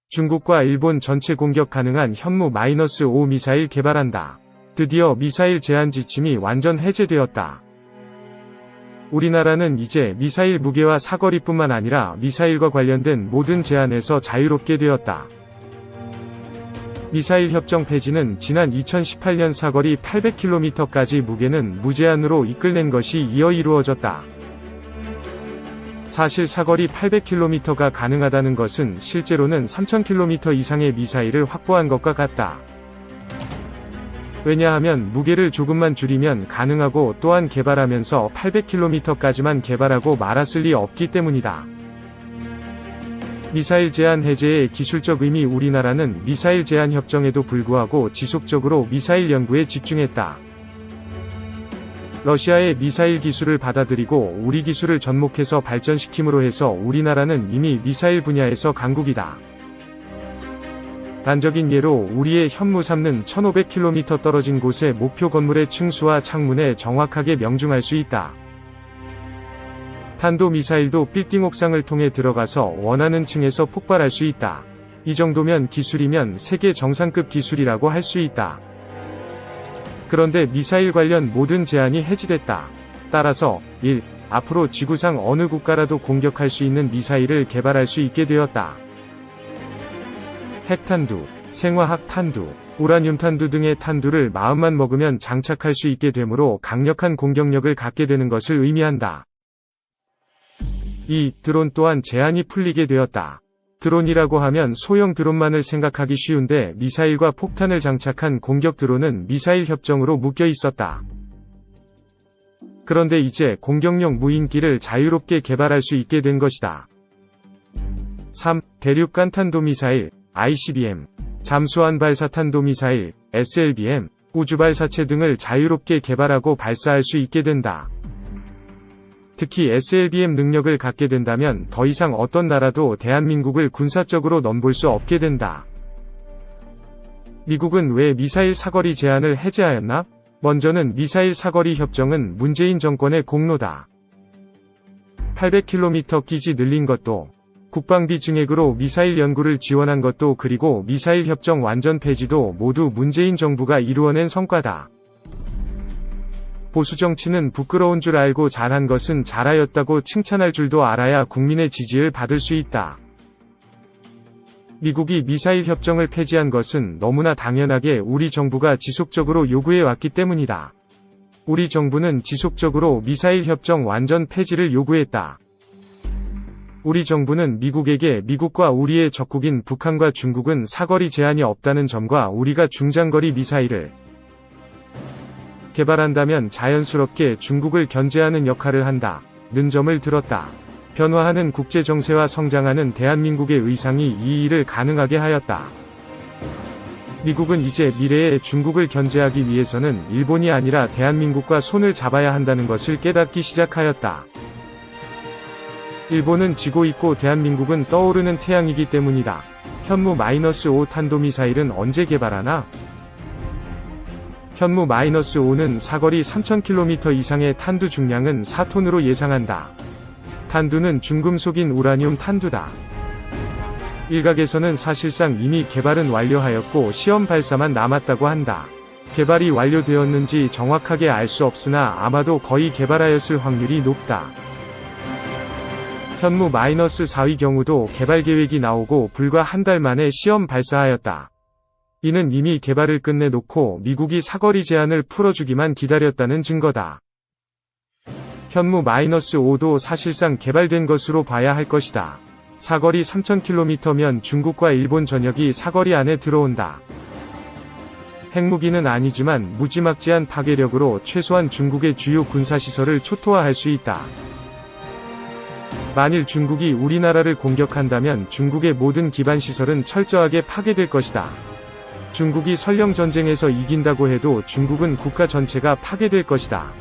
중국과 일본 전체 공격 가능한 현무-5 미사일 개발한다. 드디어 미사일 제한 지침이 완전 해제되었다. 우리나라는 이제 미사일 무게와 사거리뿐만 아니라 미사일과 관련된 모든 제한에서 자유롭게 되었다. 미사일 협정 폐지는 지난 2018년 사거리 800km까지 무게는 무제한으로 이끌낸 것이 이어 이루어졌다. 사실 사거리 800km가 가능하다는 것은 실제로는 3000km 이상의 미사일을 확보한 것과 같다. 왜냐하면 무게를 조금만 줄이면 가능하고 또한 개발하면서 800km까지만 개발하고 말았을 리 없기 때문이다. 미사일 제한 해제의 기술적 의미. 우리나라는 미사일 제한 협정에도 불구하고 지속적으로 미사일 연구에 집중했다. 러시아의 미사일 기술을 받아들이고 우리 기술을 접목해서 발전시킴으로 해서 우리나라는 이미 미사일 분야에서 강국이다. 단적인 예로 우리의 현무3는 1500km 떨어진 곳의 목표 건물의 층수와 창문에 정확하게 명중할 수 있다. 탄도미사일도 빌딩 옥상을 통해 들어가서 원하는 층에서 폭발할 수 있다. 이 정도면 기술이면 세계 정상급 기술이라고 할 수 있다. 그런데 미사일 관련 모든 제한이 해지됐다. 따라서 1. 앞으로 지구상 어느 국가라도 공격할 수 있는 미사일을 개발할 수 있게 되었다. 핵탄두, 생화학 탄두, 우라늄 탄두 등의 탄두를 마음만 먹으면 장착할 수 있게 되므로 강력한 공격력을 갖게 되는 것을 의미한다. 2. 드론 또한 제한이 풀리게 되었다. 드론이라고 하면 소형 드론만을 생각하기 쉬운데 미사일과 폭탄을 장착한 공격 드론은 미사일 협정으로 묶여 있었다. 그런데 이제 공격용 무인기를 자유롭게 개발할 수 있게 된 것이다. 3. 대륙간 탄도미사일, ICBM, 잠수함 발사 탄도미사일, SLBM, 우주발사체 등을 자유롭게 개발하고 발사할 수 있게 된다. 특히 SLBM 능력을 갖게 된다면 더 이상 어떤 나라도 대한민국을 군사적으로 넘볼 수 없게 된다. 미국은 왜 미사일 사거리 제한을 해제하였나? 먼저는 미사일 사거리 협정은 문재인 정권의 공로다. 800km 기지 늘린 것도, 국방비 증액으로 미사일 연구를 지원한 것도, 그리고 미사일 협정 완전 폐지도 모두 문재인 정부가 이루어낸 성과다. 보수 정치는 부끄러운 줄 알고 잘한 것은 잘하였다고 칭찬할 줄도 알아야 국민의 지지를 받을 수 있다. 미국이 미사일 협정을 폐지한 것은 너무나 당연하게 우리 정부가 지속적으로 요구해 왔기 때문이다. 우리 정부는 지속적으로 미사일 협정 완전 폐지를 요구했다. 우리 정부는 미국에게 미국과 우리의 적국인 북한과 중국은 사거리 제한이 없다는 점과 우리가 중장거리 미사일을 개발한다면 자연스럽게 중국을 견제하는 역할을 한다는 점을 들었다. 변화하는 국제 정세와 성장하는 대한민국의 의상이 이 일을 가능하게 하였다. 미국은 이제 미래의 중국을 견제하기 위해서는 일본이 아니라 대한민국과 손을 잡아야 한다는 것을 깨닫기 시작하였다. 일본은 지고 있고 대한민국은 떠오르는 태양이기 때문이다. 현무-5 탄도미사일은 언제 개발하나? 현무-5는 사거리 3000km 이상의 탄두 중량은 4톤으로 예상한다. 탄두는 중금속인 우라늄 탄두다. 일각에서는 사실상 이미 개발은 완료하였고 시험 발사만 남았다고 한다. 개발이 완료되었는지 정확하게 알 수 없으나 아마도 거의 개발하였을 확률이 높다. 현무-4의 경우도 개발 계획이 나오고 불과 한 달 만에 시험 발사하였다. 이는 이미 개발을 끝내놓고 미국이 사거리 제한을 풀어주기만 기다렸다는 증거다. 현무-5도 사실상 개발된 것으로 봐야 할 것이다. 사거리 3000km면 중국과 일본 전역이 사거리 안에 들어온다. 핵무기는 아니지만 무지막지한 파괴력으로 최소한 중국의 주요 군사시설을 초토화할 수 있다. 만일 중국이 우리나라를 공격한다면 중국의 모든 기반시설은 철저하게 파괴될 것이다. 중국이 설령 전쟁에서 이긴다고 해도 중국은 국가 전체가 파괴될 것이다.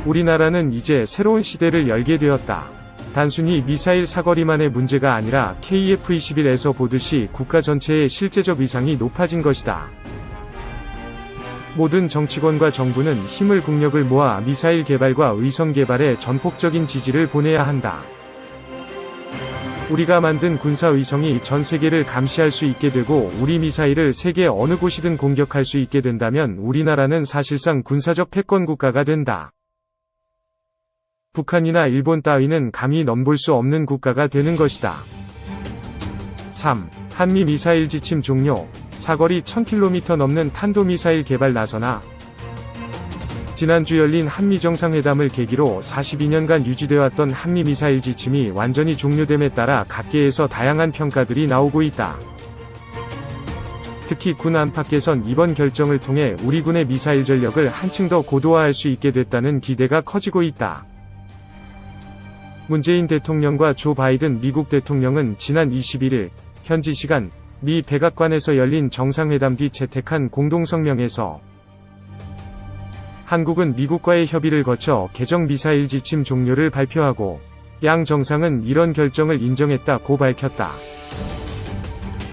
우리나라는 이제 새로운 시대를 열게 되었다. 단순히 미사일 사거리만의 문제가 아니라 KF-21에서 보듯이 국가 전체의 실제적 위상이 높아진 것이다. 모든 정치권과 정부는 힘을 국력을 모아 미사일 개발과 의성 개발에 전폭적인 지지를 보내야 한다. 우리가 만든 군사위성이 전 세계를 감시할 수 있게 되고 우리 미사일을 세계 어느 곳이든 공격할 수 있게 된다면 우리나라는 사실상 군사적 패권 국가가 된다. 북한이나 일본 따위는 감히 넘볼 수 없는 국가가 되는 것이다. 3. 한미 미사일 지침 종료. 사거리 1000km 넘는 탄도미사일 개발 나서나. 지난주 열린 한미정상회담을 계기로 42년간 유지되어왔던 한미 미사일 지침이 완전히 종료됨에 따라 각계에서 다양한 평가들이 나오고 있다. 특히 군 안팎에선 이번 결정을 통해 우리 군의 미사일 전력을 한층 더 고도화할 수 있게 됐다는 기대가 커지고 있다. 문재인 대통령과 조 바이든 미국 대통령은 지난 21일 현지 시간 미 백악관에서 열린 정상회담 뒤 채택한 공동성명에서 한국은 미국과의 협의를 거쳐 개정 미사일 지침 종료를 발표하고 양 정상은 이런 결정을 인정했다고 밝혔다.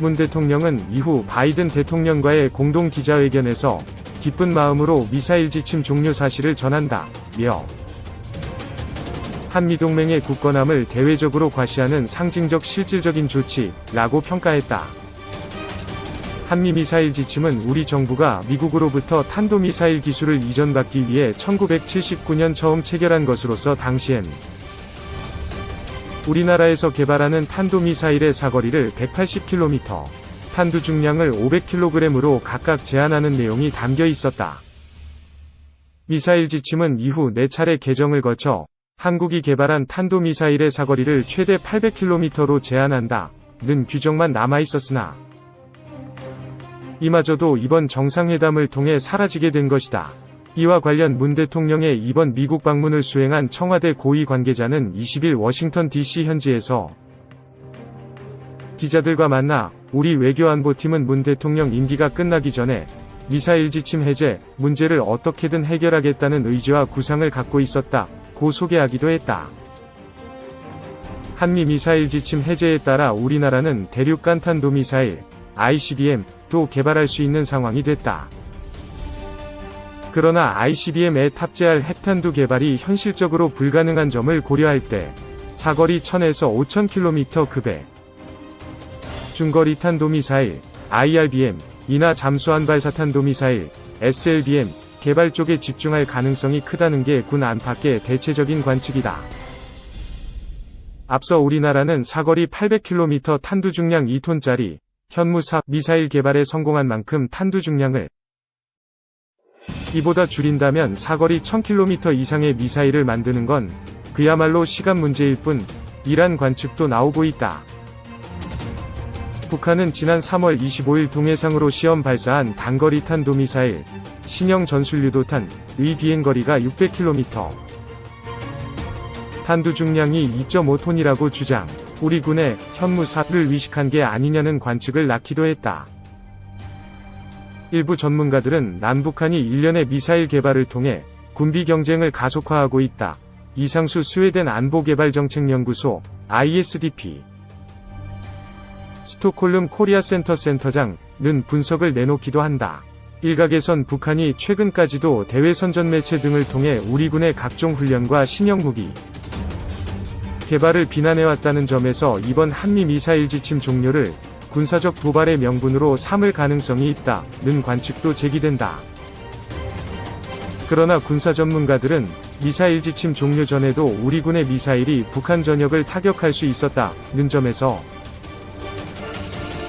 문 대통령은 이후 바이든 대통령과의 공동 기자회견에서 기쁜 마음으로 미사일 지침 종료 사실을 전한다며 한미동맹의 굳건함을 대외적으로 과시하는 상징적 실질적인 조치라고 평가했다. 한미 미사일 지침은 우리 정부가 미국으로부터 탄도미사일 기술을 이전받기 위해 1979년 처음 체결한 것으로서 당시엔 우리나라에서 개발하는 탄도미사일의 사거리를 180km, 탄두 중량을 500kg으로 각각 제한하는 내용이 담겨 있었다. 미사일 지침은 이후 4차례 개정을 거쳐 한국이 개발한 탄도미사일의 사거리를 최대 800km로 제한한다는 규정만 남아있었으나 이마저도 이번 정상회담을 통해 사라지게 된 것이다. 이와 관련 문 대통령의 이번 미국 방문을 수행한 청와대 고위 관계자는 20일 워싱턴 DC 현지에서 기자들과 만나 우리 외교안보팀은 문 대통령 임기가 끝나기 전에 미사일 지침 해제 문제를 어떻게든 해결하겠다는 의지와 구상을 갖고 있었다고 소개하기도 했다. 한미 미사일 지침 해제에 따라 우리나라는 대륙간 탄도미사일 ICBM도 개발할 수 있는 상황이 됐다. 그러나 ICBM에 탑재할 핵탄두 개발이 현실적으로 불가능한 점을 고려할 때 사거리 1000에서 5000km 급의 중거리 탄도미사일 IRBM 이나 잠수함 발사 탄도미사일 SLBM 개발 쪽에 집중할 가능성이 크다는 게 군 안팎의 대체적인 관측이다. 앞서 우리나라는 사거리 800km 탄두 중량 2톤짜리 현무4 미사일 개발에 성공한 만큼 탄두 중량을 이보다 줄인다면 사거리 1000km 이상의 미사일을 만드는 건 그야말로 시간 문제일 뿐 이란 관측도 나오고 있다. 북한은 지난 3월 25일 동해상으로 시험 발사한 단거리 탄도미사일 신형 전술유도탄의 비행거리가 600km, 탄두 중량이 2.5톤이라고 주장. 우리 군의 현무4를 위식한 게 아니냐는 관측을 낳기도 했다. 일부 전문가들은 남북한이 일련의 미사일 개발을 통해 군비 경쟁을 가속화하고 있다. 이상수 스웨덴 안보개발정책연구소 ISDP 스톡홀름 코리아 센터 센터장은 분석을 내놓기도 한다. 일각에선 북한이 최근까지도 대외 선전 매체 등을 통해 우리 군의 각종 훈련과 신형 무기 개발을 비난해왔다는 점에서 이번 한미 미사일 지침 종료를 군사적 도발의 명분으로 삼을 가능성이 있다는 관측도 제기된다. 그러나 군사 전문가들은 미사일 지침 종료 전에도 우리 군의 미사일이 북한 전역을 타격할 수 있었다는 점에서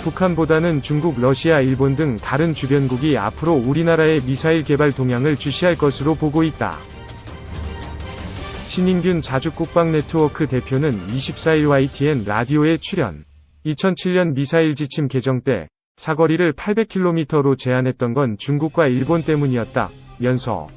북한보다는 중국, 러시아, 일본 등 다른 주변국이 앞으로 우리나라의 미사일 개발 동향을 주시할 것으로 보고 있다. 신인균 자주국방네트워크 대표는 24일 YTN 라디오에 출연. 2007년 미사일 지침 개정 때 사거리를 800km로 제한했던 건 중국과 일본 때문이었다면서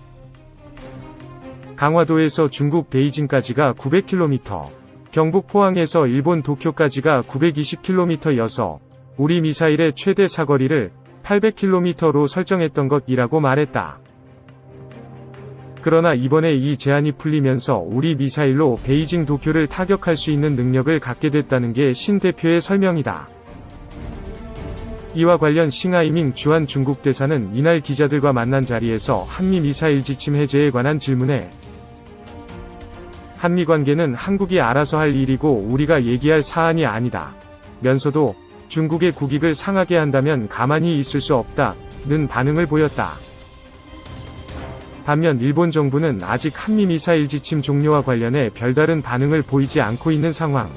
강화도에서 중국 베이징까지가 900km, 경북 포항에서 일본 도쿄까지가 920km여서 우리 미사일의 최대 사거리를 800km로 설정했던 것이라고 말했다. 그러나 이번에 이 제한이 풀리면서 우리 미사일로 베이징 도쿄를 타격할 수 있는 능력을 갖게 됐다는 게 신 대표의 설명이다. 이와 관련 싱하이밍 주한 중국 대사는 이날 기자들과 만난 자리에서 한미 미사일 지침 해제에 관한 질문에 한미 관계는 한국이 알아서 할 일이고 우리가 얘기할 사안이 아니다. 면서도 중국의 국익을 상하게 한다면 가만히 있을 수 없다는 반응을 보였다. 반면 일본 정부는 아직 한미 미사일 지침 종료와 관련해 별다른 반응을 보이지 않고 있는 상황.